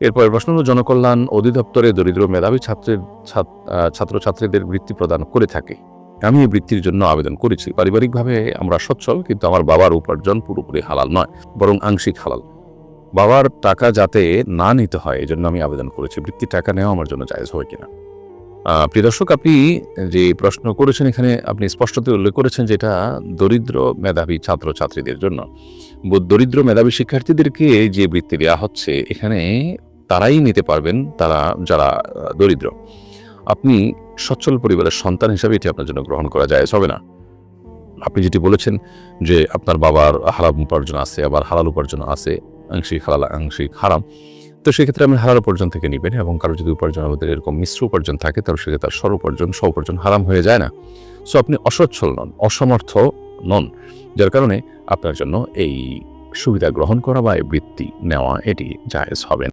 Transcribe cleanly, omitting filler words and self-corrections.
এরপরের প্রশ্ন হলো, জনকল্যাণ অধিদপ্তরে দরিদ্র মেধাবী ছাত্রছাত্রীদের বৃত্তি প্রদান করে থাকে। আমি এই বৃত্তির জন্য আবেদন করেছি। পারিবারিকভাবে আমরা সচ্ছল, কিন্তু আমার বাবার উপার্জন পুরোপুরি হালাল নয়, বরং আংশিক হালাল। বাবার টাকা যাতে না নিতে হয় এজন্য আমি আবেদন করেছি। বৃত্তির টাকা নেওয়া আমার জন্য জায়েজ হবে কিনা? প্রিয় দর্শক, আপনি যে প্রশ্ন করেছেন এখানে আপনি স্পষ্টত উল্লেখ করেছেন যে এটা দরিদ্র মেধাবী ছাত্রছাত্রীদের জন্য। দরিদ্র মেধাবী শিক্ষার্থীদেরকে যে বৃত্তি দেওয়া হচ্ছে এখানে তারাই নিতে পারবেন, তারা যারা দরিদ্র। আপনি সচ্ছল পরিবারের সন্তান হিসাবে এটি আপনার জন্য গ্রহণ করা জায়েজ হবে না। আপনি যেটি বলেছেন যে আপনার বাবার হারাম উপার্জন আছে, আবার হালাল উপার্জন আছে, আংশিক হালাল আংশিক হারাম। তো সেক্ষেত্রে আপনি হালাল উপার্জন থেকে নেবেন, এবং কারো যদি উপার্জন আমাদের এরকম মিশ্র উপার্জন থাকে তাহলে সেক্ষেত্রে তার স্ব উপার্জন হারাম হয়ে যায় না। সো আপনি অসচ্ছল নন, অসমর্থ নন, যার কারণে আপনার জন্য এই সুবিধা গ্রহণ করা বা এই বৃত্তি নেওয়া এটি জায়েজ হবে না।